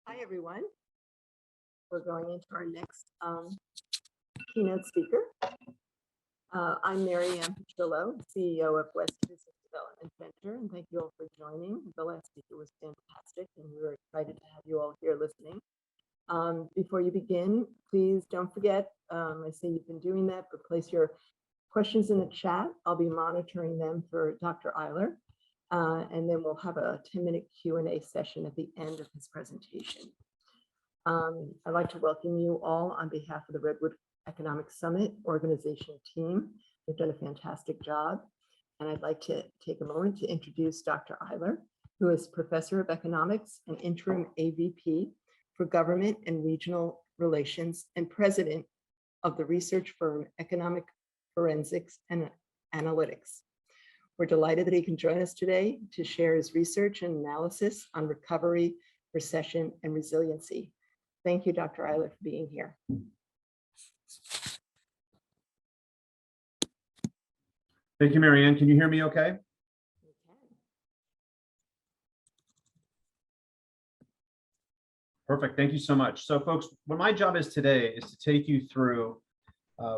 Hi, everyone. We're going into our next keynote speaker. I'm Mary Ann Petrillo, CEO of West Business Development Center, and thank you all for joining. The last speaker was fantastic, and we were excited to have you all here listening. Before you begin, please don't forget, I say you've been doing that, but place your questions in the chat. I'll be monitoring them for Dr. Eyler, and then we'll have a 10-minute Q&A session at the end of his presentation. I'd like to welcome you all on behalf of the Redwood Economic Summit organization team. They've done a fantastic job. And I'd like to take a moment to introduce Dr. Eyler, who is Professor of Economics and Interim AVP for Government and Regional Relations and President of the research firm Economic Forensics and Analytics. We're delighted that he can join us today to share his research and analysis on recovery, recession, and resiliency. Thank you, Dr. Eyler, for being here. Thank you, Mary Ann. Can you hear me okay? Perfect. Thank you so much. So, folks, what my job is today is to take you through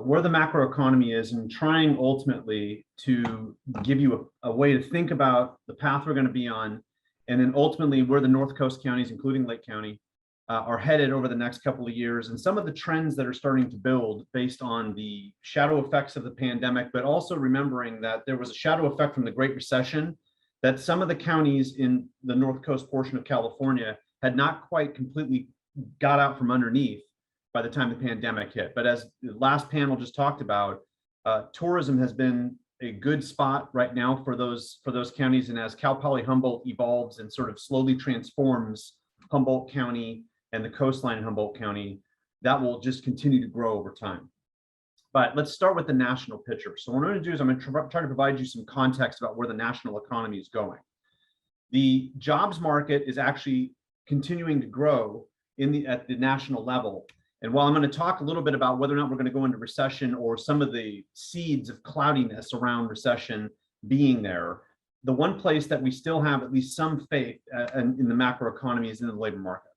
where the macroeconomy is and trying ultimately to give you a way to think about the path we're going to be on, and then ultimately where the North Coast counties, including Lake County, are headed over the next couple of years, and some of the trends that are starting to build based on the shadow effects of the pandemic, but also remembering that there was a shadow effect from the Great Recession, that some of the counties in the North Coast portion of California had not quite completely got out from underneath by the time the pandemic hit. But as the last panel just talked about, tourism has been a good spot right now for those counties, and as Cal Poly Humboldt evolves and sort of slowly transforms Humboldt County and the coastline in Humboldt County, that will just continue to grow over time. But let's start with the national picture. So what I'm going to do is I'm going to try to provide you some context about where the national economy is going. The jobs market is actually continuing to grow at the national level. And while I'm going to talk a little bit about whether or not we're going to go into recession or some of the seeds of cloudiness around recession being there, the one place that we still have at least some faith in the macroeconomy is in the labor market.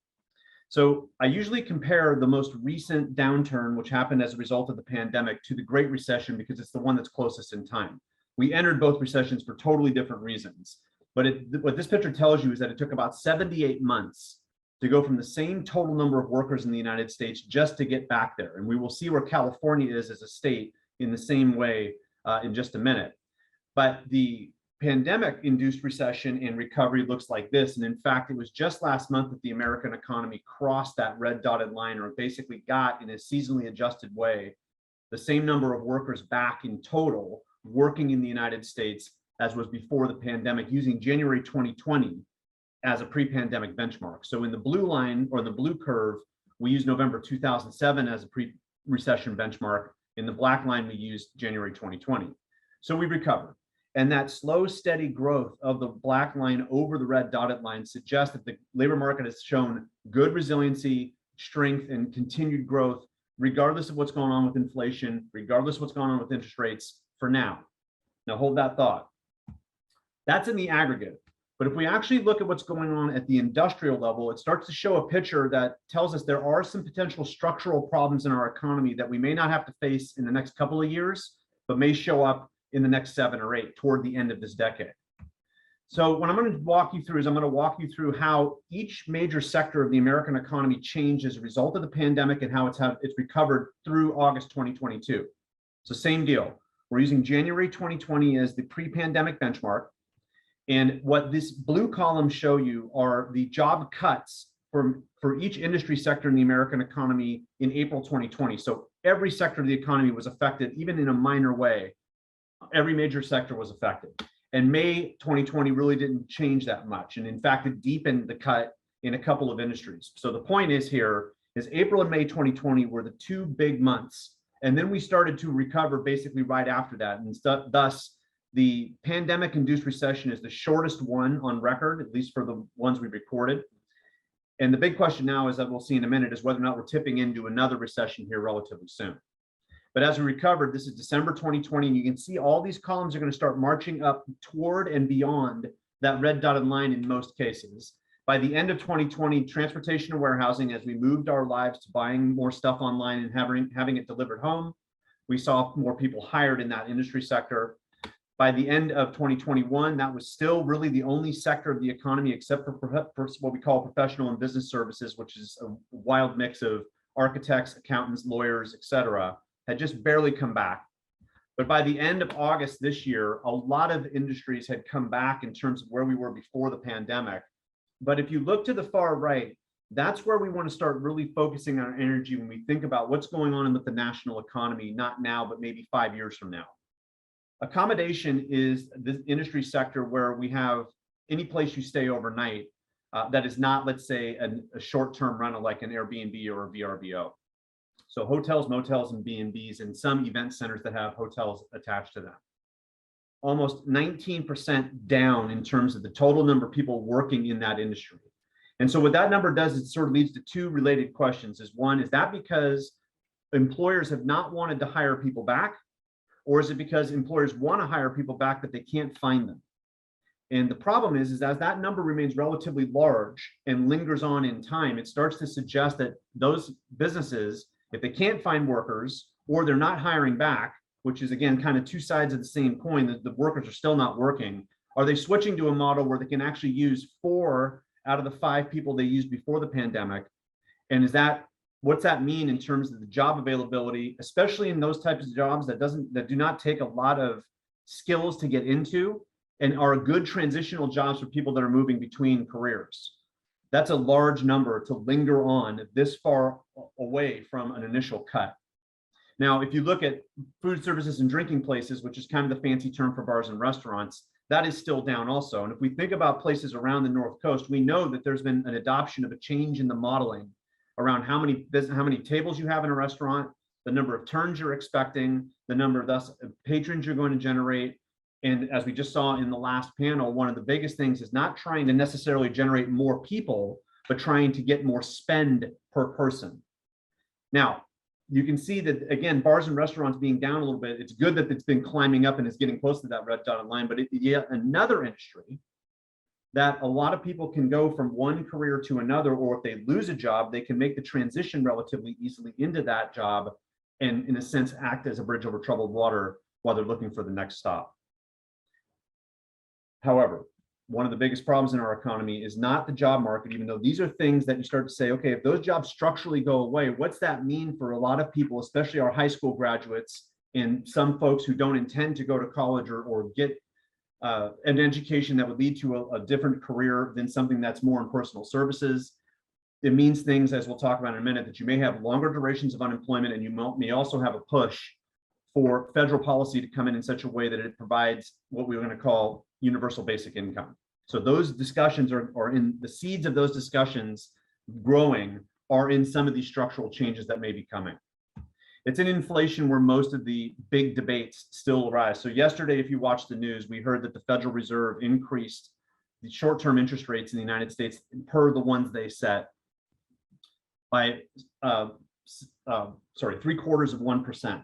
So I usually compare the most recent downturn, which happened as a result of the pandemic, to the Great Recession because it's the one that's closest in time. We entered both recessions for totally different reasons. But what this picture tells you is that it took about 78 months to go from the same total number of workers in the United States just to get back there. And we will see where California is as a state in the same way in just a minute. But the pandemic-induced recession and recovery looks like this. And in fact, it was just last month that the American economy crossed that red dotted line, or basically got, in a seasonally adjusted way, the same number of workers back in total working in the United States as was before the pandemic, using January 2020 as a pre-pandemic benchmark. So in the blue line, or the blue curve, we use November 2007 as a pre-recession benchmark. In the black line, we use January 2020. So we recovered. And that slow, steady growth of the black line over the red dotted line suggests that the labor market has shown good resiliency, strength, and continued growth, regardless of what's going on with inflation, regardless of what's going on with interest rates for now. Now hold that thought. That's in the aggregate. But if we actually look at what's going on at the industrial level, it starts to show a picture that tells us there are some potential structural problems in our economy that we may not have to face in the next couple of years, but may show up in the next 7 or 8 toward the end of this decade. So what I'm going to walk you through is I'm going to walk you through how each major sector of the American economy changed as a result of the pandemic and how it's recovered through August 2022. So same deal. We're using January 2020 as the pre-pandemic benchmark. And what this blue column show you are the job cuts for each industry sector in the American economy in April 2020. So every sector of the economy was affected, even in a minor way. Every major sector was affected. And May 2020 really didn't change that much. And in fact, it deepened the cut in a couple of industries. So the point is here is April and May 2020 were the 2 big months. And then we started to recover basically right after that. And thus, the pandemic-induced recession is the shortest one on record, at least for the ones we recorded. And the big question now, is that we'll see in a minute, is whether or not we're tipping into another recession here relatively soon. But as we recovered, this is December 2020, and you can see all these columns are going to start marching up toward and beyond that red dotted line in most cases. By the end of 2020, transportation and warehousing, as we moved our lives to buying more stuff online and having it delivered home, we saw more people hired in that industry sector. By the end of 2021, that was still really the only sector of the economy, except for what we call professional and business services, which is a wild mix of architects, accountants, lawyers, et cetera, had just barely come back. But by the end of August this year, a lot of industries had come back in terms of where we were before the pandemic. But if you look to the far right, that's where we want to start really focusing our energy when we think about what's going on with the national economy, not now, but maybe 5 years from now. Accommodation is the industry sector where we have any place you stay overnight that is not, let's say, a short-term rental like an Airbnb or a VRBO. So hotels, motels, and B&Bs, and some event centers that have hotels attached to them. Almost 19% down in terms of the total number of people working in that industry. And so what that number does is it sort of leads to two related questions. One, is that because employers have not wanted to hire people back? Or is it because employers want to hire people back, but they can't find them? And the problem is as that number remains relatively large and lingers on in time, it starts to suggest that those businesses, if they can't find workers or they're not hiring back, which is again kind of two sides of the same coin, that the workers are still not working, are they switching to a model where they can actually use 4 out of the 5 people they used before the pandemic? And what's that mean in terms of the job availability, especially in those types of jobs that do not take a lot of skills to get into and are good transitional jobs for people that are moving between careers? That's a large number to linger on this far away from an initial cut. Now, if you look at food services and drinking places, which is kind of the fancy term for bars and restaurants, that is still down also. And if we think about places around the North Coast, we know that there's been an adoption of a change in the modeling around how many tables you have in a restaurant, the number of turns you're expecting, the number thus of patrons you're going to generate. And as we just saw in the last panel, one of the biggest things is not trying to necessarily generate more people, but trying to get more spend per person. Now, you can see that, again, bars and restaurants being down a little bit, it's good that it's been climbing up and it's getting close to that red dotted line, but it's yet another industry that a lot of people can go from one career to another, or if they lose a job, they can make the transition relatively easily into that job and, in a sense, act as a bridge over troubled water while they're looking for the next stop. However, one of the biggest problems in our economy is not the job market, even though these are things that you start to say, okay, if those jobs structurally go away, what's that mean for a lot of people, especially our high school graduates and some folks who don't intend to go to college or get an education that would lead to a different career than something that's more in personal services? It means things, as we'll talk about in a minute, that you may have longer durations of unemployment, and you may also have a push for federal policy to come in such a way that it provides what we're going to call universal basic income. So those discussions are in the seeds of those discussions growing are in some of these structural changes that may be coming. It's in inflation where most of the big debates still arise. So yesterday, if you watched the news, we heard that the Federal Reserve increased the short-term interest rates in the United States per the ones they set by 0.75%.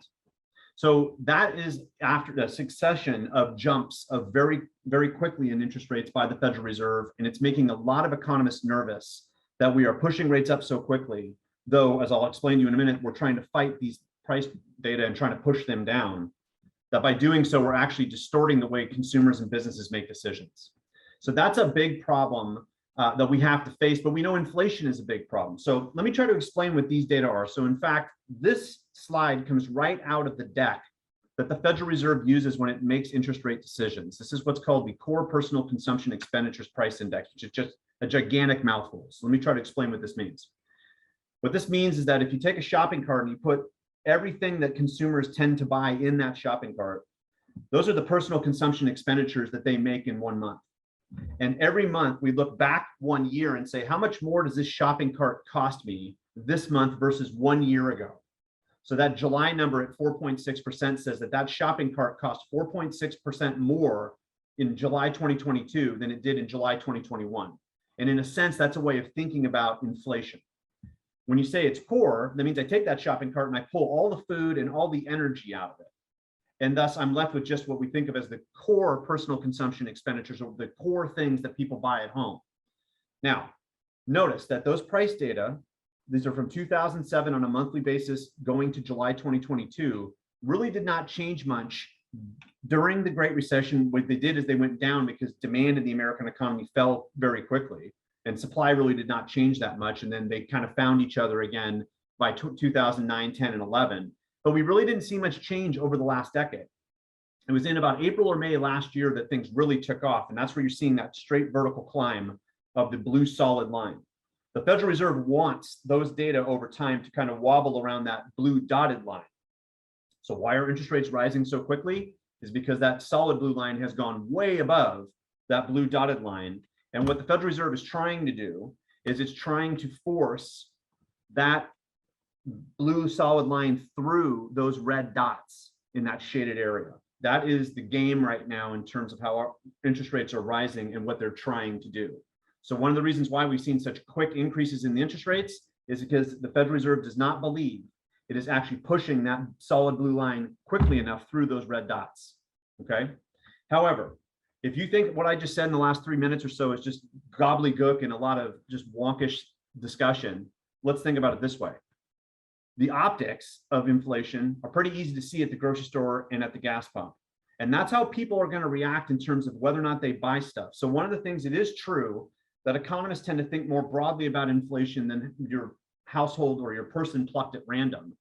So that is after a succession of jumps of very, very quickly in interest rates by the Federal Reserve. And it's making a lot of economists nervous that we are pushing rates up so quickly, though, as I'll explain to you in a minute, we're trying to fight these price data and trying to push them down, that by doing so, we're actually distorting the way consumers and businesses make decisions. So that's a big problem that we have to face, but we know inflation is a big problem. So let me try to explain what these data are. So in fact, this slide comes right out of the deck that the Federal Reserve uses when it makes interest rate decisions. This is what's called the Core Personal Consumption Expenditures Price Index, which is just a gigantic mouthful. So let me try to explain what this means. What this means is that if you take a shopping cart and you put everything that consumers tend to buy in that shopping cart, those are the personal consumption expenditures that they make in 1 month. And every month we look back 1 year and say, how much more does this shopping cart cost me this month versus 1 year ago? So that July number at 4.6% says that that shopping cart cost 4.6% more in July 2022 than it did in July 2021. And in a sense, that's a way of thinking about inflation. When you say it's core, that means I take that shopping cart and I pull all the food and all the energy out of it. And thus I'm left with just what we think of as the core personal consumption expenditures, or the core things that people buy at home. Now, notice that those price data, these are from 2007 on a monthly basis going to July 2022, really did not change much during the Great Recession. What they did is they went down because demand in the American economy fell very quickly, and supply really did not change that much. And then they kind of found each other again by 2009, 10, and 11. But we really didn't see much change over the last decade. It was in about April or May last year that things really took off. And that's where you're seeing that straight vertical climb of the blue solid line. The Federal Reserve wants those data over time to kind of wobble around that blue dotted line. So why are interest rates rising so quickly? Is because that solid blue line has gone way above that blue dotted line. And what the Federal Reserve is trying to do is it's trying to force that blue solid line through those red dots in that shaded area. That is the game right now in terms of how our interest rates are rising and what they're trying to do. So one of the reasons why we've seen such quick increases in the interest rates is because the Federal Reserve does not believe it is actually pushing that solid blue line quickly enough through those red dots, okay? However, if you think what I just said in the last 3 minutes or so is just gobbledygook and a lot of just wonkish discussion, let's think about it this way. The optics of inflation are pretty easy to see at the grocery store and at the gas pump. And that's how people are going to react in terms of whether or not they buy stuff. So one of the things, it is true that economists tend to think more broadly about inflation than your household or your person plucked at random.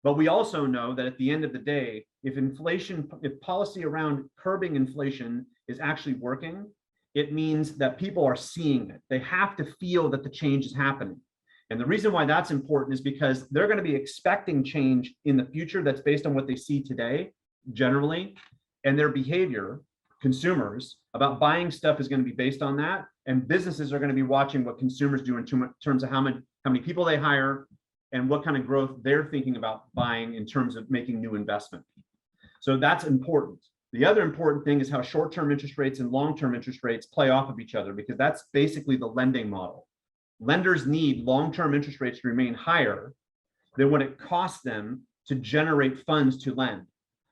But we also know that at the end of the day, if policy around curbing inflation is actually working, it means that people are seeing it. They have to feel that the change is happening. And the reason why that's important is because they're going to be expecting change in the future that's based on what they see today, generally, and their behavior, consumers, about buying stuff is going to be based on that. And businesses are going to be watching what consumers do in terms of how many people they hire and what kind of growth they're thinking about buying in terms of making new investment. So that's important. The other important thing is how short-term interest rates and long-term interest rates play off of each other, because that's basically the lending model. Lenders need long-term interest rates to remain higher than what it costs them to generate funds to lend.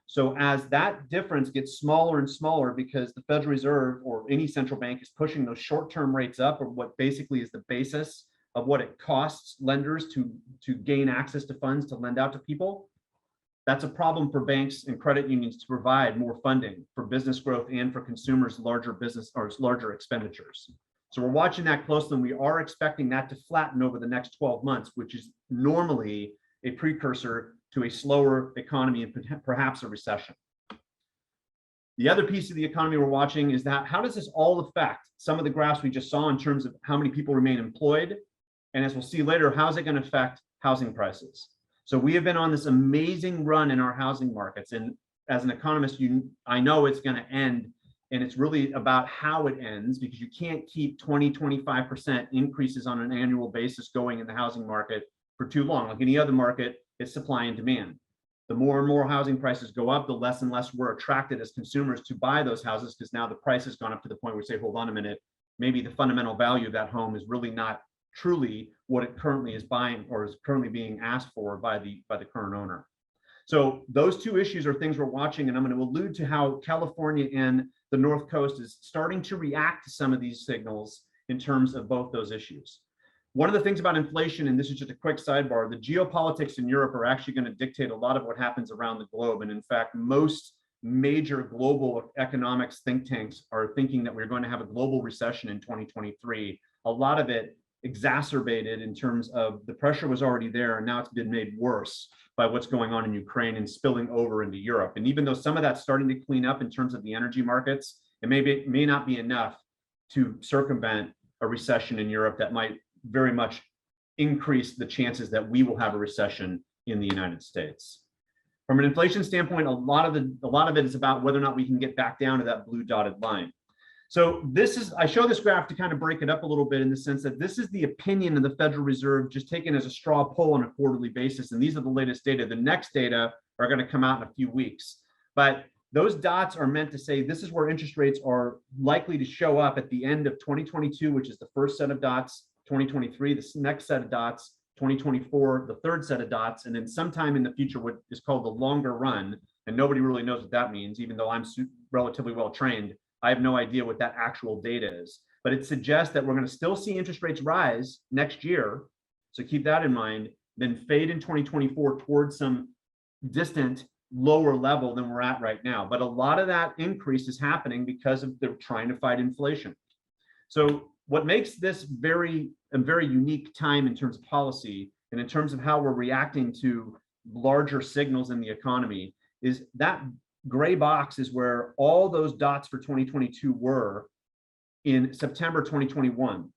So as that difference gets smaller and smaller because the Federal Reserve or any central bank is pushing those short-term rates up, or what basically is the basis of what it costs lenders to gain access to funds to lend out to people, that's a problem for banks and credit unions to provide more funding for business growth and for consumers' larger business or larger expenditures. So we're watching that closely, and we are expecting that to flatten over the next 12 months, which is normally a precursor to a slower economy and perhaps a recession. The other piece of the economy we're watching is that how does this all affect some of the graphs we just saw in terms of how many people remain employed? And as we'll see later, how's it going to affect housing prices? So we have been on this amazing run in our housing markets. And as an economist, I know it's going to end. And it's really about how it ends, because you can't keep 20, 25% increases on an annual basis going in the housing market for too long. Like any other market, it's supply and demand. The more and more housing prices go up, the less and less we're attracted as consumers to buy those houses, because now the price has gone up to the point where we say, hold on a minute, maybe the fundamental value of that home is really not truly what it currently is buying or is currently being asked for by the current owner. So those two issues are things we're watching, and I'm going to allude to how California and the North Coast is starting to react to some of these signals in terms of both those issues. One of the things about inflation, and this is just a quick sidebar, the geopolitics in Europe are actually going to dictate a lot of what happens around the globe. And in fact, most major global economics think tanks are thinking that we're going to have a global recession in 2023. A lot of it exacerbated in terms of the pressure was already there, and now it's been made worse by what's going on in Ukraine and spilling over into Europe. And even though some of that's starting to clean up in terms of the energy markets, it may not be enough to circumvent a recession in Europe that might very much increase the chances that we will have a recession in the United States. From an inflation standpoint, a lot of it is about whether or not we can get back down to that blue dotted line. So I show this graph to kind of break it up a little bit in the sense that this is the opinion of the Federal Reserve just taken as a straw poll on a quarterly basis. And these are the latest data. The next data are going to come out in a few weeks. But those dots are meant to say this is where interest rates are likely to show up at the end of 2022, which is the first set of dots, 2023, the next set of dots, 2024, the third set of dots, and then sometime in the future, what is called the longer run. And nobody really knows what that means, even though I'm relatively well trained. I have no idea what that actual data is. but it suggests that we're going to still see interest rates rise next year. So keep that in mind, then fade in 2024 towards some distant lower level than we're at right now. But a lot of that increase is happening because of they're trying to fight inflation. So what makes this a very unique time in terms of policy and in terms of how we're reacting to larger signals in the economy is that gray box is where all those dots for 2022 were in September 2021.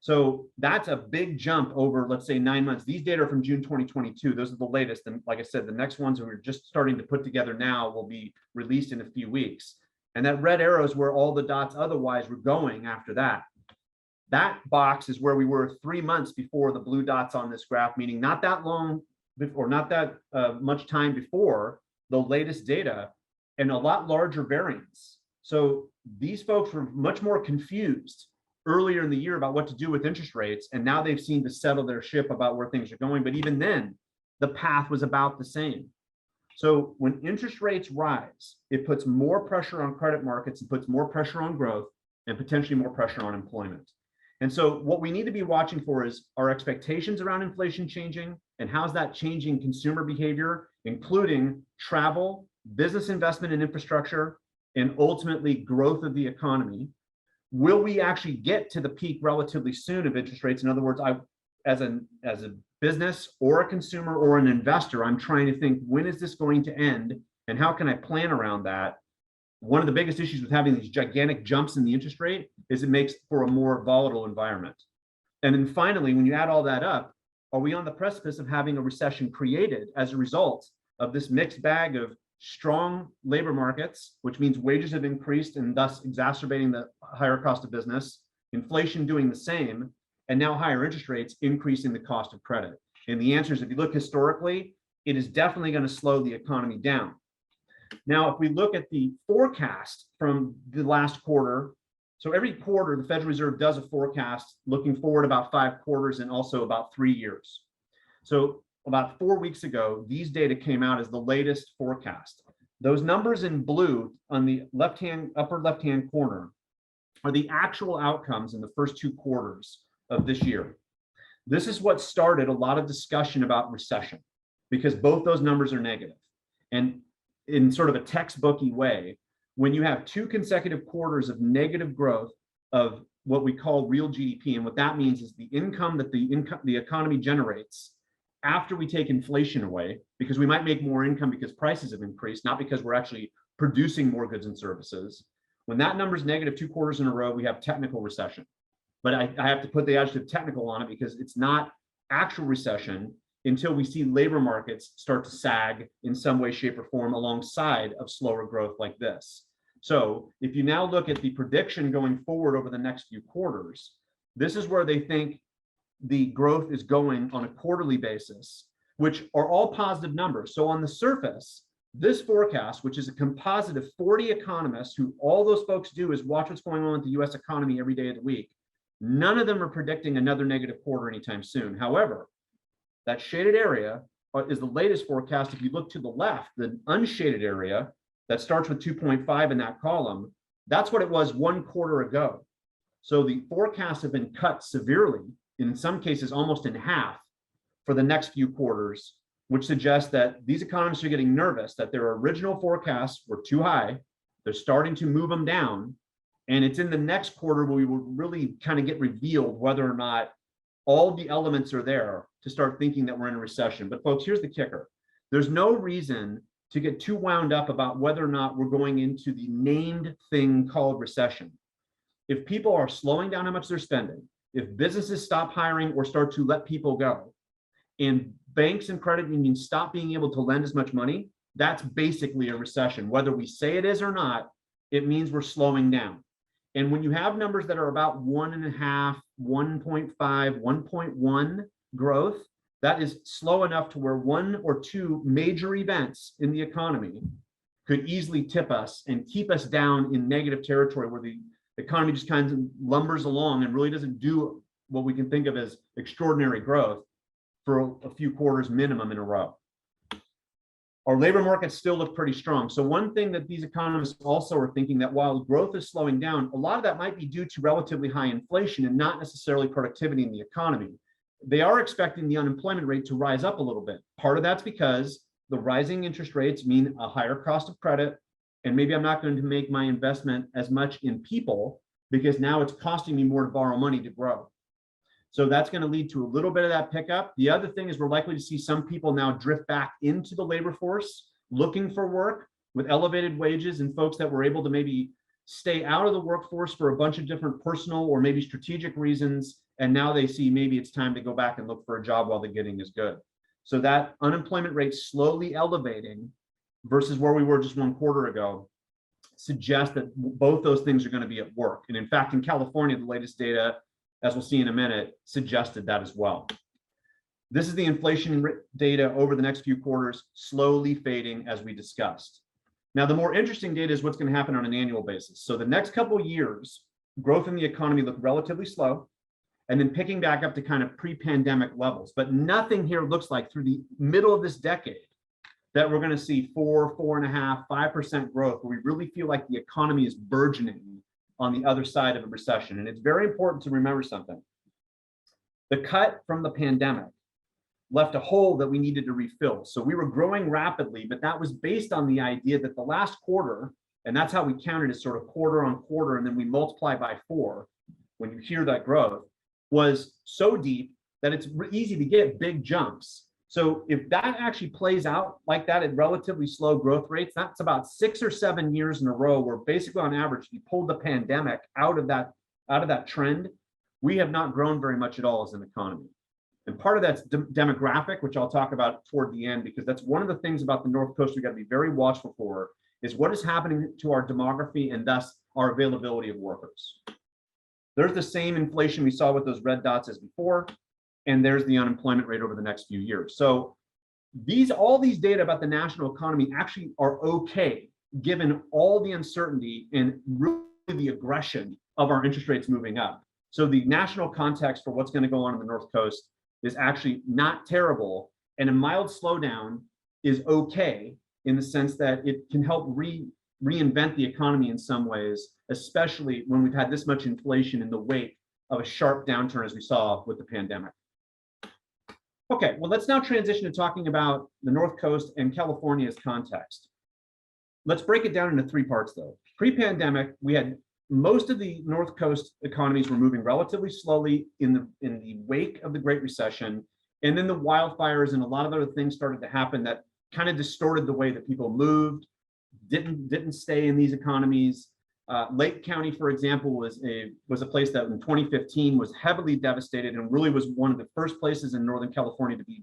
So that's a big jump over, let's say, 9 months. These data are from June 2022. Those are the latest. And like I said, the next ones we're just starting to put together now will be released in a few weeks. And that red arrow is where all the dots otherwise were going after that. That box is where we were 3 months before the blue dots on this graph, meaning not that long before, not that much time before the latest data, and a lot larger variance. So these folks were much more confused earlier in the year about what to do with interest rates, and now they've seen to settle their ship about where things are going. But even then, the path was about the same. So when interest rates rise, it puts more pressure on credit markets and puts more pressure on growth and potentially more pressure on employment. And so what we need to be watching for is our expectations around inflation changing, and how's that changing consumer behavior, including travel, business investment in infrastructure, and ultimately growth of the economy. Will we actually get to the peak relatively soon of interest rates? In other words, as a business or a consumer or an investor, I'm trying to think, when is this going to end and how can I plan around that? One of the biggest issues with having these gigantic jumps in the interest rate is it makes for a more volatile environment. And then finally, when you add all that up, are we on the precipice of having a recession created as a result of this mixed bag of strong labor markets, which means wages have increased and thus exacerbating the higher cost of business, inflation doing the same, and now higher interest rates increasing the cost of credit? And the answer is, if you look historically, it is definitely going to slow the economy down. Now, if we look at the forecast from the last quarter, so every quarter, the Federal Reserve does a forecast looking forward about 5 quarters and also about 3 years. So about 4 weeks ago, these data came out as the latest forecast. Those numbers in blue on the upper left-hand corner are the actual outcomes in the first 2 quarters of this year. This is what started a lot of discussion about recession, because both those numbers are negative. And in sort of a textbooky way, when you have 2 consecutive quarters of negative growth of what we call real GDP, and what that means is the income that the economy generates after we take inflation away, because we might make more income because prices have increased, not because we're actually producing more goods and services. When that number is negative 2 quarters in a row, we have technical recession. But I have to put the adjective technical on it because it's not actual recession until we see labor markets start to sag in some way, shape, or form alongside of slower growth like this. So if you now look at the prediction going forward over the next few quarters, this is where they think the growth is going on a quarterly basis, which are all positive numbers. So on the surface, this forecast, which is a composite of 40 economists who all those folks do is watch what's going on with the US economy every day of the week, none of them are predicting another negative quarter anytime soon. However, that shaded area is the latest forecast. If you look to the left, the unshaded area that starts with 2.5 in that column, that's what it was 1 quarter ago. So the forecasts have been cut severely, in some cases almost in half, for the next few quarters, which suggests that these economists are getting nervous that their original forecasts were too high. They're starting to move them down. And it's in the next quarter where we will really kind of get revealed whether or not all the elements are there to start thinking that we're in a recession. But folks, here's the kicker. There's no reason to get too wound up about whether or not we're going into the named thing called recession. If people are slowing down how much they're spending, if businesses stop hiring or start to let people go, and banks and credit unions stop being able to lend as much money, that's basically a recession. Whether we say it is or not, it means we're slowing down. And when you have numbers that are about 1.5, 1.5, 1.1 growth, that is slow enough to where 1 or 2 major events in the economy could easily tip us and keep us down in negative territory, where the economy just kind of lumbers along and really doesn't do what we can think of as extraordinary growth for a few quarters minimum in a row. Our labor markets still look pretty strong. So one thing that these economists also are thinking that while growth is slowing down, a lot of that might be due to relatively high inflation and not necessarily productivity in the economy. They are expecting the unemployment rate to rise up a little bit. Part of that's because the rising interest rates mean a higher cost of credit, and maybe I'm not going to make my investment as much in people because now it's costing me more to borrow money to grow. So that's going to lead to a little bit of that pickup. The other thing is we're likely to see some people now drift back into the labor force, looking for work with elevated wages, and folks that were able to maybe stay out of the workforce for a bunch of different personal or maybe strategic reasons. And now they see maybe it's time to go back and look for a job while the getting is good. So that unemployment rate slowly elevating versus where we were just 1 quarter ago suggests that both those things are going to be at work. And in fact, in California, the latest data, as we'll see in a minute, suggested that as well. This is the inflation data over the next few quarters, slowly fading as we discussed. Now, the more interesting data is what's going to happen on an annual basis. So the next couple of years, growth in the economy looked relatively slow, and then picking back up to kind of pre-pandemic levels. But nothing here looks like through the middle of this decade that we're going to see 4, 4.5%, 5% growth, where we really feel like the economy is burgeoning on the other side of a recession. And it's very important to remember something. The cut from the pandemic left a hole that we needed to refill. So we were growing rapidly, but that was based on the idea that the last quarter, and that's how we counted it, sort of quarter on quarter, and then we multiply by 4 when you hear that growth, was so deep that it's easy to get big jumps. So if that actually plays out like that at relatively slow growth rates, that's about 6 or 7 years in a row where basically on average, if you pulled the pandemic out of that trend, we have not grown very much at all as an economy. And part of that's demographic, which I'll talk about toward the end, because that's one of the things about the North Coast we got to be very watchful for, is what is happening to our demography and thus our availability of workers. There's the same inflation we saw with those red dots as before, and there's the unemployment rate over the next few years. So all these data about the national economy actually are okay, given all the uncertainty and really the aggression of our interest rates moving up. So the national context for what's going to go on in the North Coast is actually not terrible, and a mild slowdown is okay in the sense that it can help reinvent the economy in some ways, especially when we've had this much inflation in the wake of a sharp downturn as we saw with the pandemic. Okay, well, let's now transition to talking about the North Coast and California's context. Let's break it down into 3 parts though. Pre-pandemic, we had most of the North Coast economies were moving relatively slowly in the wake of the Great Recession, and then the wildfires and a lot of other things started to happen that kind of distorted the way that people moved, didn't stay in these economies. Lake County, for example, was a place that in 2015 was heavily devastated and really was one of the first places in Northern California to be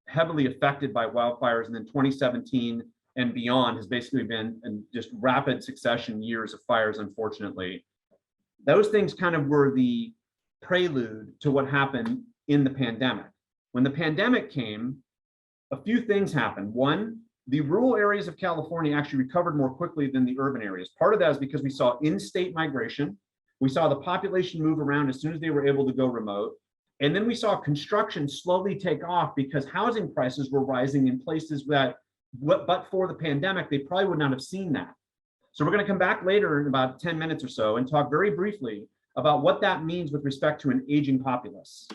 heavily affected by wildfires. And then 2017 and beyond has basically been in just rapid succession years of fires, unfortunately. Those things kind of were the prelude to what happened in the pandemic. When the pandemic came, a few things happened. One, the rural areas of California actually recovered more quickly than the urban areas. Part of that is because we saw in-state migration. We saw the population move around as soon as they were able to go remote. And then we saw construction slowly take off because housing prices were rising in places that, but for the pandemic, they probably would not have seen that. So we're going to come back later in about 10 minutes or so and talk very briefly about what that means with respect to an aging populace.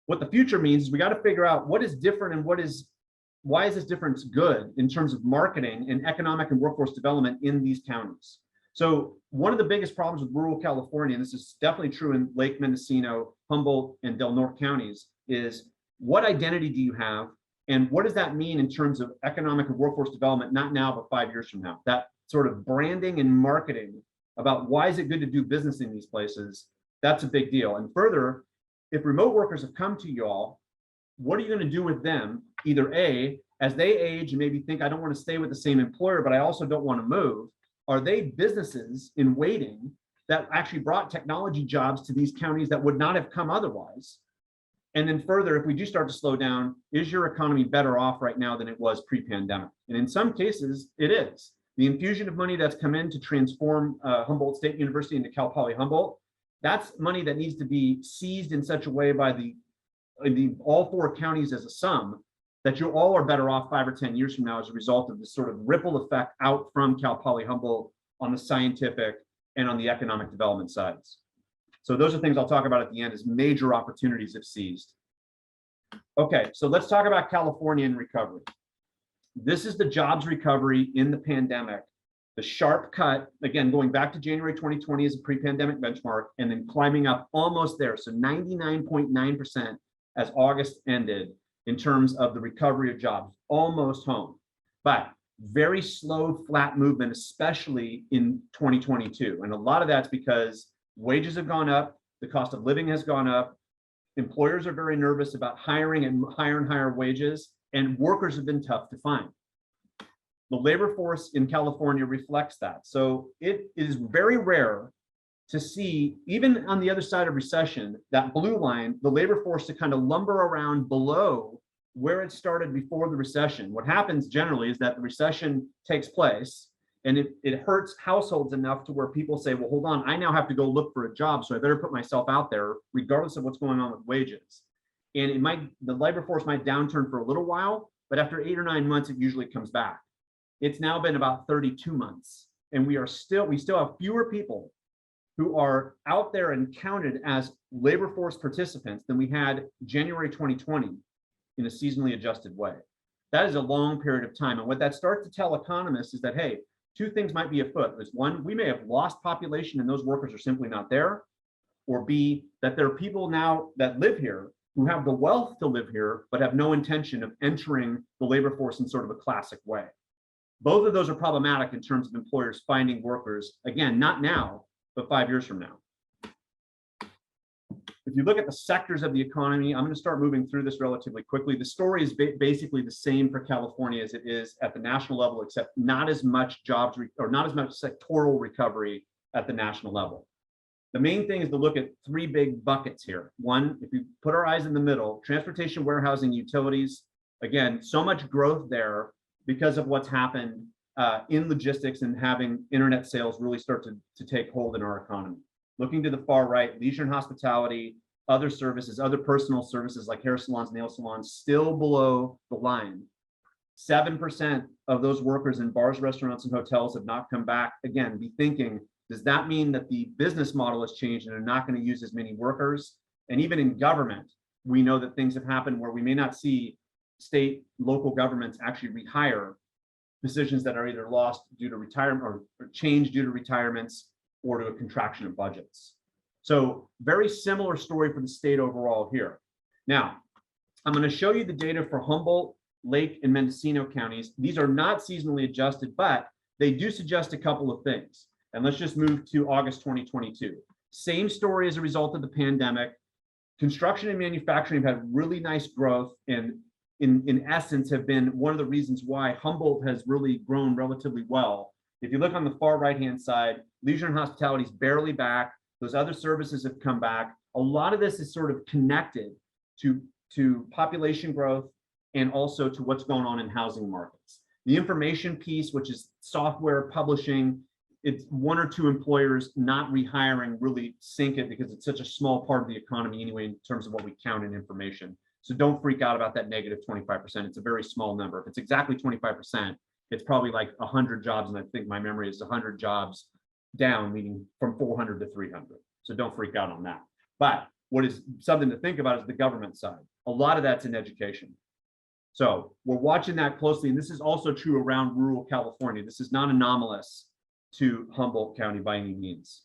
What the future means is we got to figure out what is different and why is this difference good in terms of marketing and economic and workforce development in these counties. So one of the biggest problems with rural California, and this is definitely true in Lake Mendocino, Humboldt, and Del Norte counties, is what identity do you have? And what does that mean in terms of economic and workforce development, not now, but 5 years from now? That sort of branding and marketing about why is it good to do business in these places, that's a big deal. And further, if remote workers have come to you all, what are you going to do with them? Either A, as they age and maybe think, I don't want to stay with the same employer, but I also don't want to move. Are they businesses in waiting that actually brought technology jobs to these counties that would not have come otherwise? And then further, if we do start to slow down, is your economy better off right now than it was pre-pandemic? And in some cases, it is. The infusion of money that's come in to transform Humboldt State University into Cal Poly Humboldt, that's money that needs to be seized in such a way by all 4 counties as a sum that you all are better off 5 or 10 years from now as a result of this sort of ripple effect out from Cal Poly Humboldt on the scientific and on the economic development sides. So those are things I'll talk about at the end as major opportunities if seized. Okay, so let's talk about California and recovery. This is the jobs recovery in the pandemic. The sharp cut, again, going back to January 2020 as a pre-pandemic benchmark, and then climbing up almost there. So 99.9% as August ended in terms of the recovery of jobs, almost home. But very slow, flat movement, especially in 2022. And a lot of that's because wages have gone up, the cost of living has gone up, employers are very nervous about hiring and higher wages, and workers have been tough to find. The labor force in California reflects that. So it is very rare to see, even on the other side of recession, that blue line, the labor force to kind of lumber around below where it started before the recession. What happens generally is that the recession takes place and it hurts households enough to where people say, well, hold on, I now have to go look for a job, so I better put myself out there regardless of what's going on with wages. And the labor force might downturn for a little while, but after 8 or 9 months, it usually comes back. It's now been about 32 months, and we still have fewer people who are out there and counted as labor force participants than we had January 2020 in a seasonally adjusted way. That is a long period of time. And what that starts to tell economists is that, hey, two things might be afoot. There's one, we may have lost population and those workers are simply not there. Or B, that there are people now that live here who have the wealth to live here, but have no intention of entering the labor force in sort of a classic way. Both of those are problematic in terms of employers finding workers, again, not now, but 5 years from now. If you look at the sectors of the economy, I'm going to start moving through this relatively quickly. The story is basically the same for California as it is at the national level, except not as much not as much sectoral recovery at the national level. The main thing is to look at 3 big buckets here. One, if we put our eyes in the middle, transportation, warehousing, utilities. Again, so much growth there because of what's happened in logistics and having internet sales really start to take hold in our economy. Looking to the far right, leisure and hospitality, other services, other personal services like hair salons, nail salons, still below the line. 7% of those workers in bars, restaurants, and hotels have not come back. Again, be thinking, does that mean that the business model has changed and they're not going to use as many workers? And even in government, we know that things have happened where we may not see state, local governments actually rehire positions that are either lost due to retirement or changed due to retirements or to a contraction of budgets. So very similar story for the state overall here. Now, I'm going to show you the data for Humboldt, Lake, and Mendocino counties. These are not seasonally adjusted, but they do suggest a couple of things. And let's just move to August 2022. Same story as a result of the pandemic. Construction and manufacturing have had really nice growth and in essence have been one of the reasons why Humboldt has really grown relatively well. If you look on the far right-hand side, leisure and hospitality is barely back. Those other services have come back. A lot of this is sort of connected to population growth and also to what's going on in housing markets. The information piece, which is software publishing, it's 1 or 2 employers not rehiring really sink it because it's such a small part of the economy anyway in terms of what we count in information. So don't freak out about that negative 25%. It's a very small number. If it's exactly 25%, it's probably like 100 jobs, and I think my memory is 100 jobs down, meaning from 400 to 300. So don't freak out on that. But what is something to think about is the government side. A lot of that's in education. So we're watching that closely, and this is also true around rural California. This is not anomalous to Humboldt County by any means.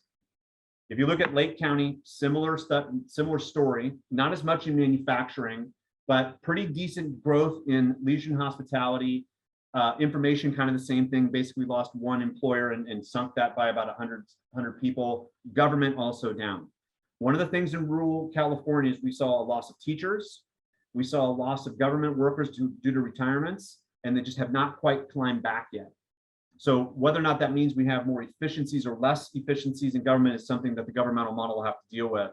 If you look at Lake County, similar story, not as much in manufacturing, but pretty decent growth in leisure and hospitality. Information, kind of the same thing, basically lost 1 employer and sunk that by about 100 people. Government also down. One of the things in rural California is we saw a loss of teachers. We saw a loss of government workers due to retirements, and they just have not quite climbed back yet. So whether or not that means we have more efficiencies or less efficiencies in government is something that the governmental model will have to deal with.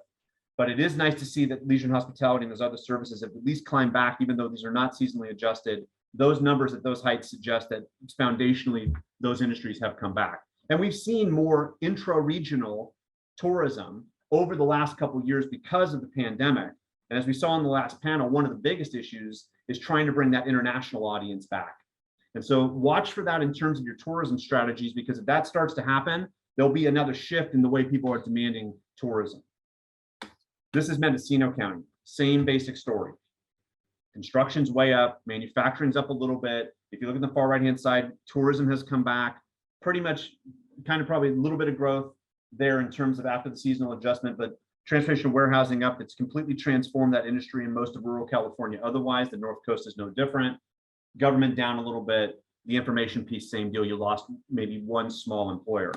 But it is nice to see that leisure and hospitality and those other services have at least climbed back, even though these are not seasonally adjusted. Those numbers at those heights suggest that foundationally those industries have come back. And we've seen more intra-regional tourism over the last couple of years because of the pandemic. And as we saw in the last panel, one of the biggest issues is trying to bring that international audience back. And so watch for that in terms of your tourism strategies, because if that starts to happen, there'll be another shift in the way people are demanding tourism. This is Mendocino County, same basic story. Construction's way up, manufacturing's up a little bit. If you look at the far right-hand side, tourism has come back, pretty much kind of probably a little bit of growth there in terms of after the seasonal adjustment, but transportation warehousing up. It's completely transformed that industry in most of rural California. Otherwise, the North Coast is no different. Government down a little bit. The information piece, same deal. You lost maybe one small employer.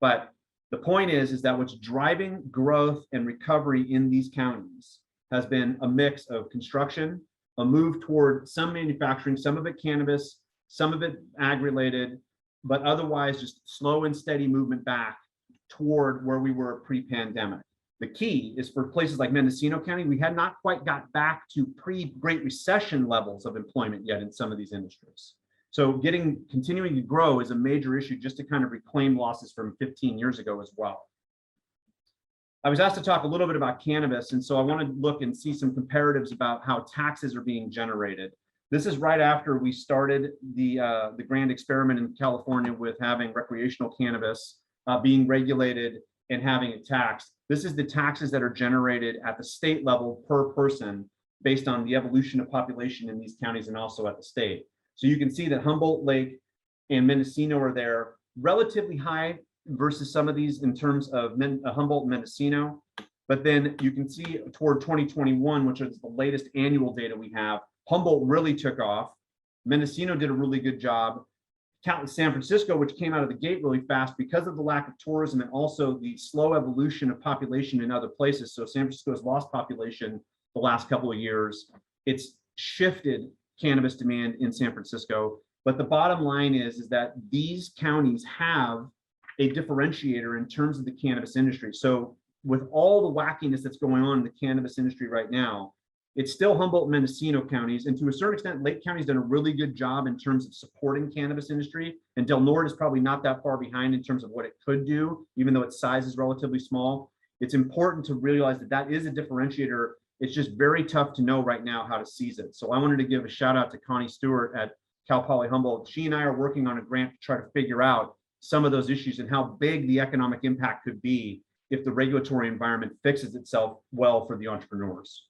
But the point is that what's driving growth and recovery in these counties has been a mix of construction, a move toward some manufacturing, some of it cannabis, some of it ag-related, but otherwise just slow and steady movement back toward where we were pre-pandemic. The key is for places like Mendocino County, we had not quite got back to pre-Great Recession levels of employment yet in some of these industries. So continuing to grow is a major issue, just to kind of reclaim losses from 15 years ago as well. I was asked to talk a little bit about cannabis, and so I want to look and see some comparatives about how taxes are being generated. This is right after we started the grand experiment in California with having recreational cannabis being regulated and having it taxed. This is the taxes that are generated at the state level per person based on the evolution of population in these counties and also at the state. So you can see that Humboldt, Lake, and Mendocino are there, relatively high versus some of these in terms of Humboldt and Mendocino. But then you can see toward 2021, which is the latest annual data we have, Humboldt really took off. Mendocino did a really good job. San Francisco, which came out of the gate really fast because of the lack of tourism and also the slow evolution of population in other places. So San Francisco has lost population the last couple of years. It's shifted cannabis demand in San Francisco. But the bottom line is that these counties have a differentiator in terms of the cannabis industry. So with all the wackiness that's going on in the cannabis industry right now, it's still Humboldt and Mendocino counties, and to a certain extent, Lake County's done a really good job in terms of supporting cannabis industry, and Del Norte is probably not that far behind in terms of what it could do, even though its size is relatively small. It's important to realize that that is a differentiator. It's just very tough to know right now how to seize it. So I wanted to give a shout out to Connie Stewart at Cal Poly Humboldt. She and I are working on a grant to try to figure out some of those issues and how big the economic impact could be if the regulatory environment fixes itself well for the entrepreneurs.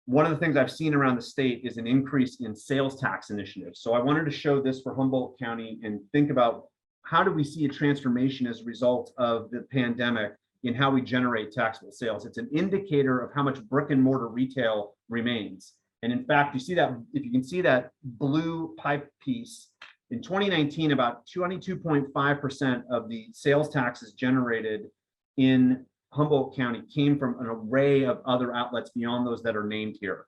One of the things I've seen around the state is an increase in sales tax initiatives. So I wanted to show this for Humboldt County and think about how do we see a transformation as a result of the pandemic in how we generate taxable sales. It's an indicator of how much brick and mortar retail remains. And in fact, you see that, if you can see that blue pipe piece, in 2019, about 22.5% of the sales taxes generated in Humboldt County came from an array of other outlets beyond those that are named here.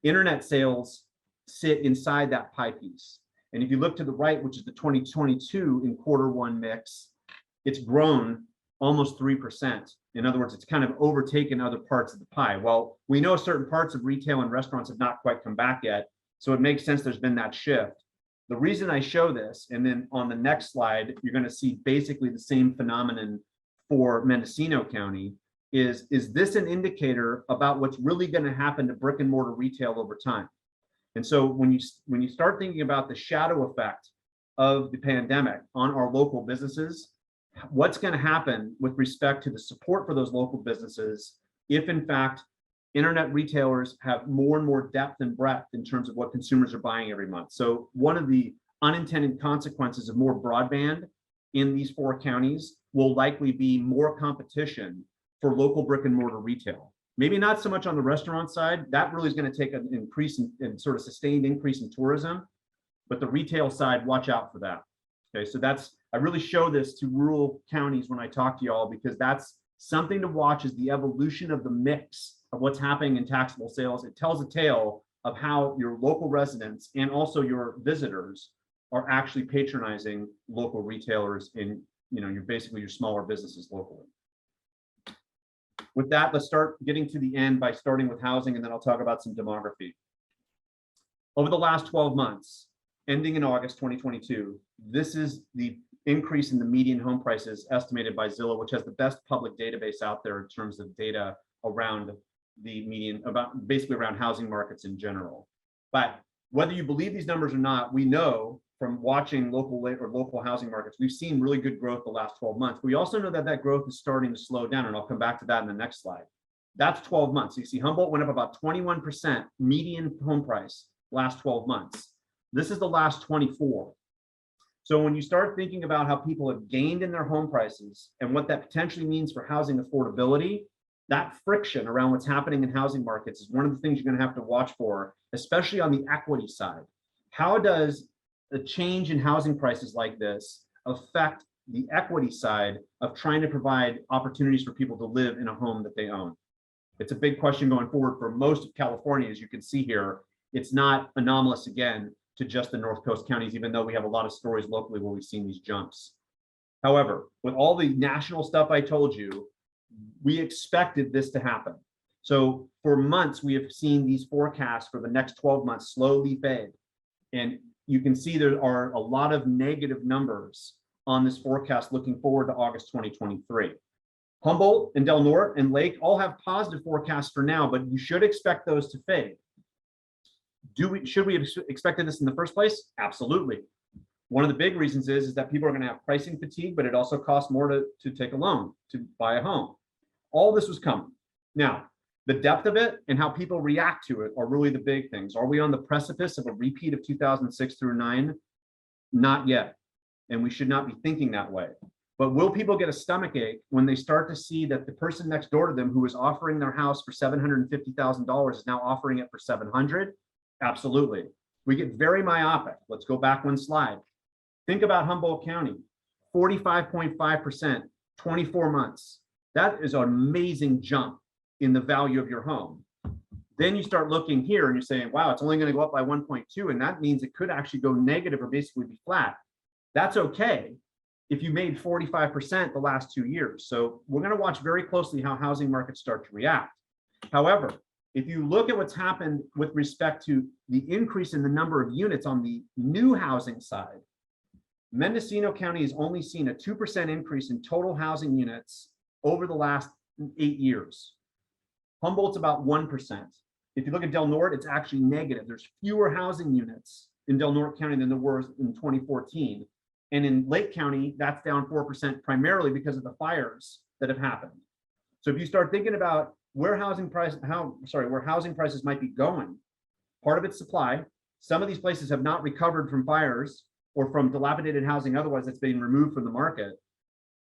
Internet sales sit inside that pie piece. And if you look to the right, which is the 2022 in Q1 mix, it's grown almost 3%. In other words, it's kind of overtaken other parts of the pie. Well, we know certain parts of retail and restaurants have not quite come back yet, so it makes sense there's been that shift. The reason I show this, and then on the next slide, you're going to see basically the same phenomenon for Mendocino County, is this an indicator about what's really going to happen to brick and mortar retail over time? And so when you start thinking about the shadow effect of the pandemic on our local businesses, what's going to happen with respect to the support for those local businesses if in fact internet retailers have more and more depth and breadth in terms of what consumers are buying every month? So one of the unintended consequences of more broadband in these 4 counties will likely be more competition for local brick and mortar retail. Maybe not so much on the restaurant side. That really is going to take an increase in sort of sustained increase in tourism, but the retail side, watch out for that. Okay, so I really show this to rural counties when I talk to y'all, because that's something to watch, is the evolution of the mix of what's happening in taxable sales. It tells a tale of how your local residents and also your visitors are actually patronizing local retailers in, basically your smaller businesses locally. With that, let's start getting to the end by starting with housing, and then I'll talk about some demography. Over the last 12 months, ending in August 2022, this is the increase in the median home prices estimated by Zillow, which has the best public database out there in terms of data around the median, about basically around housing markets in general. But whether you believe these numbers or not, we know from watching local housing markets, we've seen really good growth the last 12 months. We also know that that growth is starting to slow down, and I'll come back to that in the next slide. That's 12 months. You see Humboldt went up about 21% median home price last 12 months. This is the last 24. So when you start thinking about how people have gained in their home prices and what that potentially means for housing affordability, that friction around what's happening in housing markets is one of the things you're going to have to watch for, especially on the equity side. How does a change in housing prices like this affect the equity side of trying to provide opportunities for people to live in a home that they own? It's a big question going forward for most of California. As you can see here, it's not anomalous again to just the North Coast counties, even though we have a lot of stories locally where we've seen these jumps. However, with all the national stuff I told you, we expected this to happen. So for months, we have seen these forecasts for the next 12 months slowly fade. And you can see there are a lot of negative numbers on this forecast looking forward to August 2023. Humboldt and Del Norte and Lake all have positive forecasts for now, but you should expect those to fade. Should we have expected this in the first place? Absolutely. One of the big reasons is that people are going to have pricing fatigue, but it also costs more to take a loan to buy a home. All this was coming. Now, the depth of it and how people react to it are really the big things. Are we on the precipice of a repeat of 2006 through 9? Not yet. And we should not be thinking that way. But will people get a stomach ache when they start to see that the person next door to them who was offering their house for $750,000 is now offering it for $700,000? Absolutely. We get very myopic. Let's go back one slide. Think about Humboldt County, 45.5%, 24 months. That is an amazing jump in the value of your home. Then you start looking here and you're saying, wow, it's only going to go up by 1.2. And that means it could actually go negative or basically be flat. That's okay if you made 45% the last 2 years. So we're going to watch very closely how housing markets start to react. However, if you look at what's happened with respect to the increase in the number of units on the new housing side, Mendocino County has only seen a 2% increase in total housing units over the last 8 years. Humboldt's about 1%. If you look at Del Norte, it's actually negative. There's fewer housing units in Del Norte County than there were in 2014. And in Lake County, that's down 4% primarily because of the fires that have happened. So if you start thinking about where housing prices might be going, part of it's supply. Some of these places have not recovered from fires or from dilapidated housing otherwise that's been removed from the market.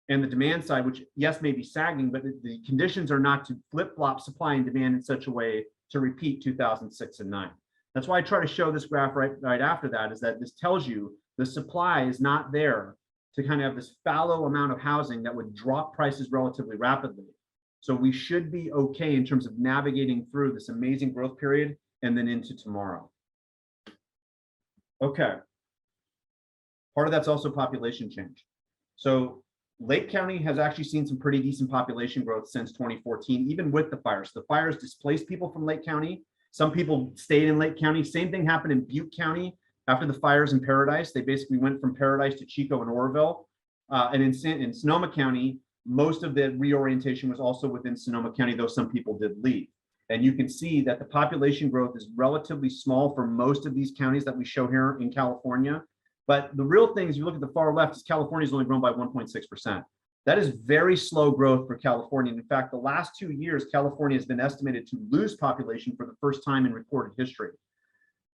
And the demand side, which yes, may be sagging, but the conditions are not to flip-flop supply and demand in such a way to repeat 2006 and 9. That's why I try to show this graph right after that, is that this tells you the supply is not there to kind of have this fallow amount of housing that would drop prices relatively rapidly. So we should be okay in terms of navigating through this amazing growth period and then into tomorrow. Okay. Part of that's also population change. So Lake County has actually seen some pretty decent population growth since 2014, even with the fires. The fires displaced people from Lake County. Some people stayed in Lake County. Same thing happened in Butte County after the fires in Paradise. They basically went from Paradise to Chico and Oroville. And in Sonoma County, most of the reorientation was also within Sonoma County, though some people did leave. And you can see that the population growth is relatively small for most of these counties that we show here in California. But the real thing is, you look at the far left, is California's only grown by 1.6%. That is very slow growth for California. And in fact, the last 2 years, California has been estimated to lose population for the first time in recorded history.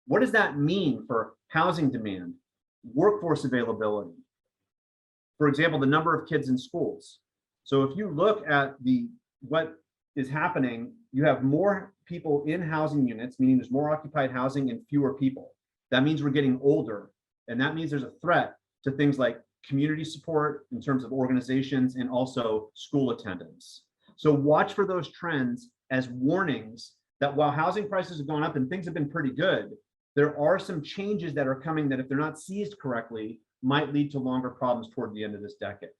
What does that mean for housing demand, workforce availability? For example, the number of kids in schools. So if you look at what is happening, you have more people in housing units, meaning there's more occupied housing and fewer people. That means we're getting older. And that means there's a threat to things like community support in terms of organizations and also school attendance. So watch for those trends as warnings that while housing prices have gone up and things have been pretty good, there are some changes that are coming that, if they're not seized correctly, might lead to longer problems toward the end of this decade.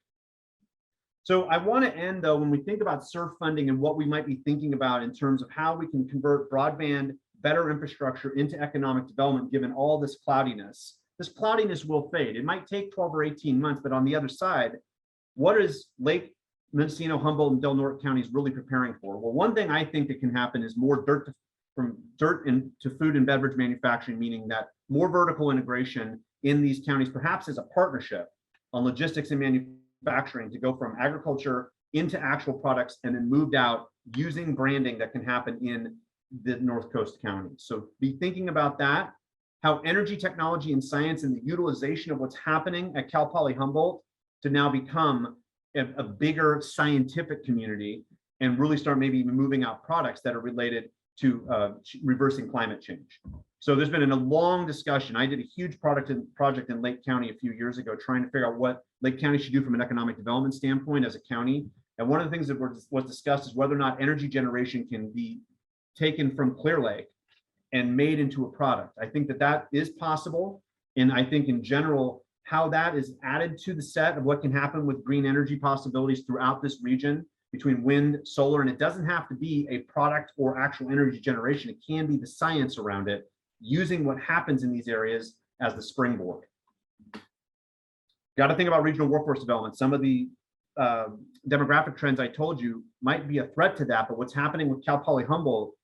So I want to end, though, when we think about SURF funding and what we might be thinking about in terms of how we can convert broadband, better infrastructure into economic development, given all this cloudiness. This cloudiness will fade. It might take 12 or 18 months, but on the other side, what is Lake Mendocino, Humboldt, and Del Norte counties really preparing for? Well, one thing I think that can happen is more from dirt into food and beverage manufacturing, meaning that more vertical integration in these counties, perhaps as a partnership on logistics and manufacturing, to go from agriculture into actual products and then moved out using branding that can happen in the North Coast counties. So be thinking about that, how energy technology and science and the utilization of what's happening at Cal Poly Humboldt to now become a bigger scientific community and really start maybe even moving out products that are related to reversing climate change. So there's been a long discussion. I did a huge project in Lake County a few years ago, trying to figure out what Lake County should do from an economic development standpoint as a county. And one of the things that was discussed is whether or not energy generation can be taken from Clear Lake and made into a product. I think that that is possible. And I think in general, how that is added to the set of what can happen with green energy possibilities throughout this region between wind, solar, and it doesn't have to be a product or actual energy generation. It can be the science around it, using what happens in these areas as the springboard. Got to think about regional workforce development. Some of the demographic trends I told you might be a threat to that, but what's happening with Cal Poly Humboldt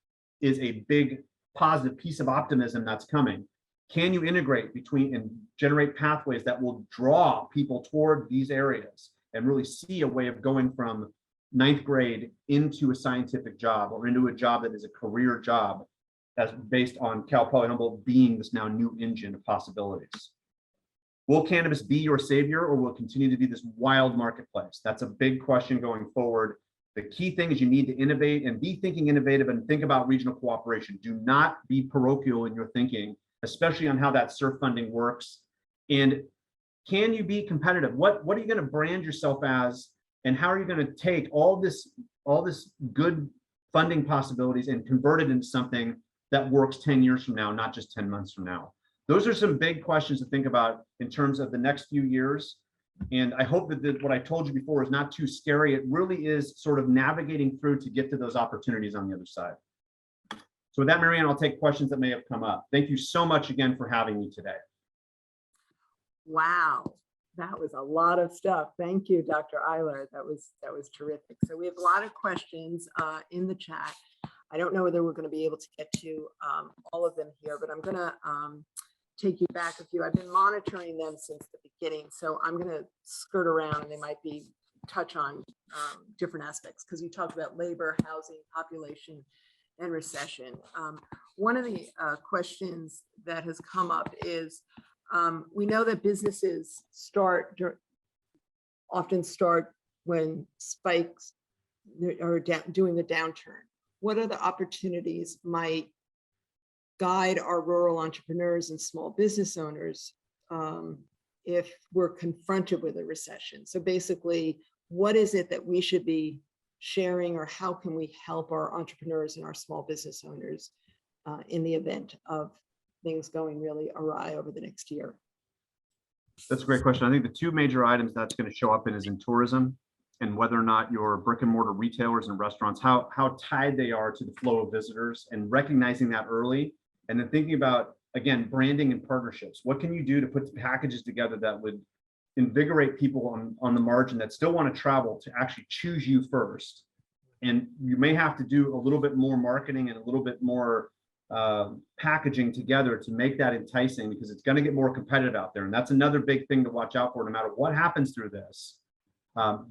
is a big positive piece of optimism that's coming. Can you integrate between and generate pathways that will draw people toward these areas and really see a way of going from 9th grade into a scientific job or into a job that is a career job that's based on Cal Poly Humboldt being this now new engine of possibilities? Will cannabis be your savior, or will it continue to be this wild marketplace? That's a big question going forward. The key thing is you need to innovate and be thinking innovative and think about regional cooperation. Do not be parochial in your thinking, especially on how that SURF funding works. And can you be competitive? What are you going to brand yourself as? And how are you going to take all this good funding possibilities and convert it into something that works 10 years from now, not just 10 months from now? Those are some big questions to think about in terms of the next few years. And I hope that what I told you before is not too scary. It really is sort of navigating through to get to those opportunities on the other side. So with that, Marianne, I'll take questions that may have come up. Thank you so much again for having me today. Wow, that was a lot of stuff. Thank you, Dr. Eyler. That was terrific. So we have a lot of questions in the chat. I don't know whether we're going to be able to get to all of them here, but I'm going to take you back a few. I've been monitoring them since the beginning, so I'm going to skirt around and they might be touch on different aspects because you talked about labor, housing, population, and recession. One of the questions that has come up is we know that businesses often start when spikes are doing the downturn. What are the opportunities might guide our rural entrepreneurs and small business owners if we're confronted with a recession? So basically, what is it that we should be sharing, or how can we help our entrepreneurs and our small business owners in the event of things going really awry over the next year? That's a great question. I think the two major items that's going to show up in is in tourism, and whether or not your brick and mortar retailers and restaurants, how tied they are to the flow of visitors, and recognizing that early. And then thinking about, again, branding and partnerships. What can you do to put packages together that would invigorate people on the margin that still want to travel to actually choose you first? And you may have to do a little bit more marketing and a little bit more packaging together to make that enticing, because it's going to get more competitive out there. And that's another big thing to watch out for no matter what happens through this.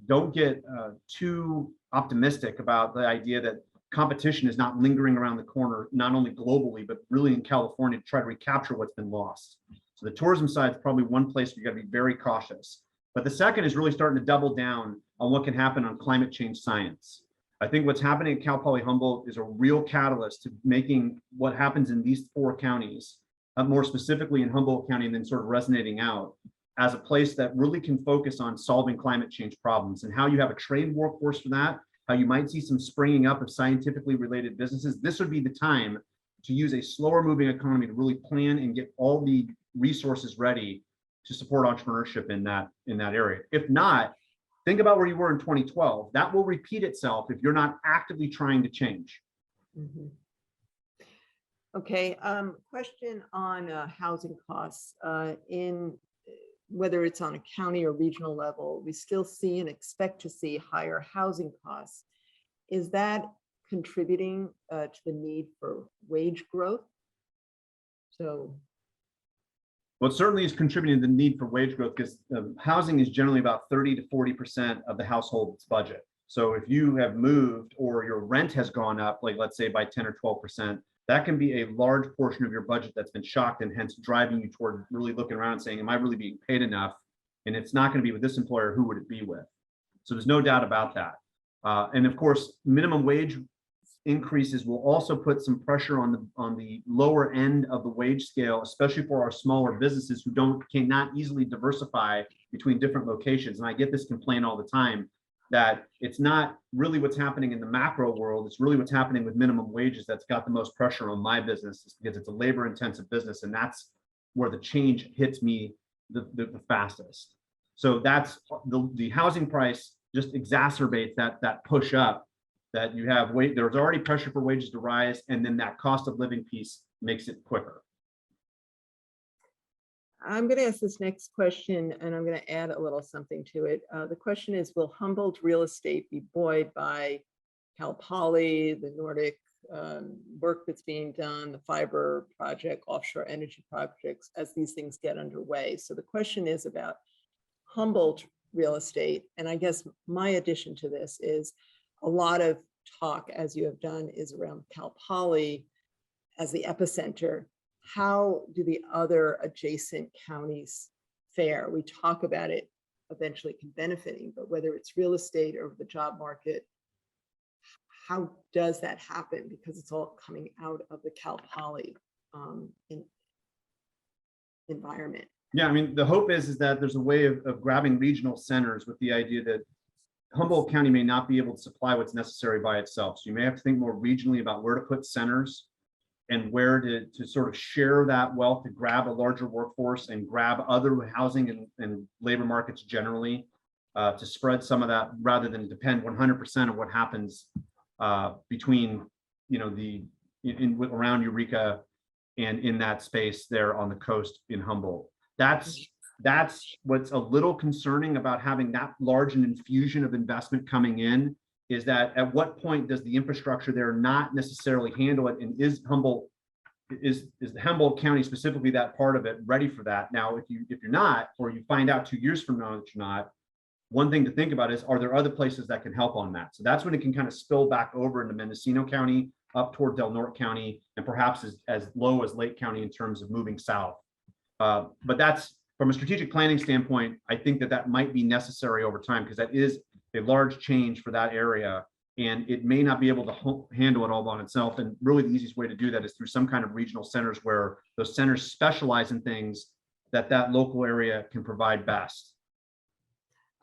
Don't get too optimistic about the idea that competition is not lingering around the corner, not only globally, but really in California, to try to recapture what's been lost. So the tourism side is probably one place where you got to be very cautious. But the second is really starting to double down on what can happen on climate change science. I think what's happening at Cal Poly Humboldt is a real catalyst to making what happens in these 4 counties, more specifically in Humboldt County, and then sort of resonating out as a place that really can focus on solving climate change problems, and how you have a trained workforce for that, how you might see some springing up of scientifically related businesses. This would be the time to use a slower moving economy to really plan and get all the resources ready to support entrepreneurship in that area. If not, think about where you were in 2012. That will repeat itself if you're not actively trying to change. Mm-hmm. Okay, question on housing costs. In whether it's on a county or regional level, we still see and expect to see higher housing costs. Is that contributing to the need for wage growth? So, well, it certainly is contributing to the need for wage growth because housing is generally about 30 to 40% of the household's budget. So if you have moved or your rent has gone up, like let's say by 10 or 12%, that can be a large portion of your budget that's been shocked and hence driving you toward really looking around and saying, am I really being paid enough? And it's not going to be with this employer, who would it be with? So there's no doubt about that. And of course, minimum wage increases will also put some pressure on the lower end of the wage scale, especially for our smaller businesses who cannot easily diversify between different locations. And I get this complaint all the time that it's not really what's happening in the macro world, it's really what's happening with minimum wages that's got the most pressure on my business, because it's a labor intensive business, and that's where the change hits me the fastest. So that's the housing price just exacerbates that push up that you have. There's already pressure for wages to rise, and then that cost of living piece makes it quicker. I'm going to ask this next question, and I'm going to add a little something to it. The question is, will Humboldt real estate be buoyed by Cal Poly, the Nordic work that's being done, the fiber project, offshore energy projects, as these things get underway? So the question is about Humboldt real estate. And I guess my addition to this is a lot of talk, as you have done, is around Cal Poly as the epicenter. How do the other adjacent counties fare? We talk about it eventually benefiting, but whether it's real estate or the job market, how does that happen? Because it's all coming out of the Cal Poly environment. Yeah, I mean, the hope is that there's a way of grabbing regional centers with the idea that Humboldt County may not be able to supply what's necessary by itself. So you may have to think more regionally about where to put centers and where to sort of share that wealth to grab a larger workforce and grab other housing and labor markets generally, to spread some of that rather than depend 100% of what happens between, you know, around Eureka and in that space there on the coast in Humboldt. That's what's a little concerning about having that large an infusion of investment coming in, is that at what point does the infrastructure there not necessarily handle it? And is the Humboldt County, specifically that part of it, ready for that? Now, if you're not, or you find out 2 years from now that you're not, one thing to think about is, are there other places that can help on that? So that's when it can kind of spill back over into Mendocino County, up toward Del Norte County, and perhaps as low as Lake County in terms of moving south. But that's, from a strategic planning standpoint, I think that might be necessary over time, because that is a large change for that area, and it may not be able to handle it all on itself. And really the easiest way to do that is through some kind of regional centers, where those centers specialize in things that local area can provide best.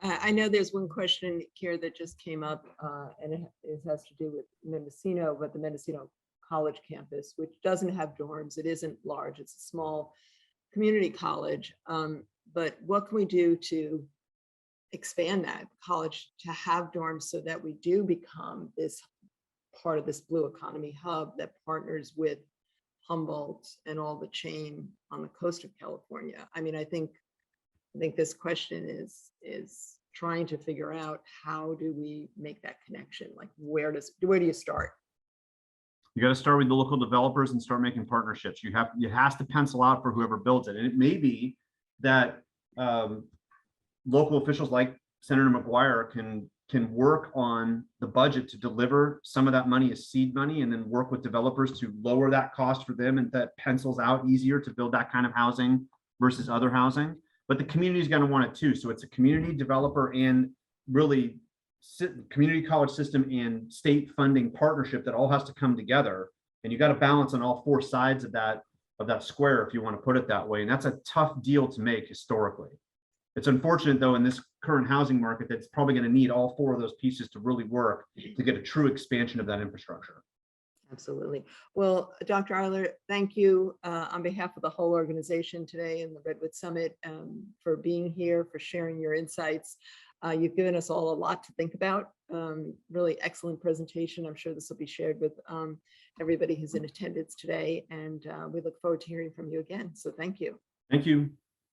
I know there's one question here that just came up, and it has to do with Mendocino, but the Mendocino College campus, which doesn't have dorms. It isn't large. It's a small community college. But what can we do to expand that college to have dorms so that we do become this part of this blue economy hub that partners with Humboldt and all the chain on the coast of California? I mean, I think this question is trying to figure out, how do we make that connection? Like, where do you start? You got to start with the local developers and start making partnerships. It has to pencil out for whoever builds it. And it may be that local officials like Senator McGuire can work on the budget to deliver some of that money as seed money, and then work with developers to lower that cost for them, and that pencils out easier to build that kind of housing versus other housing. But the community is going to want it too. So it's a community, developer, and really community college system and state funding partnership that all has to come together. And you got to balance on all four sides of that square, if you want to put it that way. And that's a tough deal to make historically. It's unfortunate, though, in this current housing market, that's probably going to need all four of those pieces to really work to get a true expansion of that infrastructure. Absolutely. Well, Dr. Eyler, thank you on behalf of the whole organization today and the Redwood Summit for being here, for sharing your insights. You've given us all a lot to think about. Really excellent presentation. I'm sure this will be shared with everybody who's in attendance today, and we look forward to hearing from you again. So thank you. Thank you.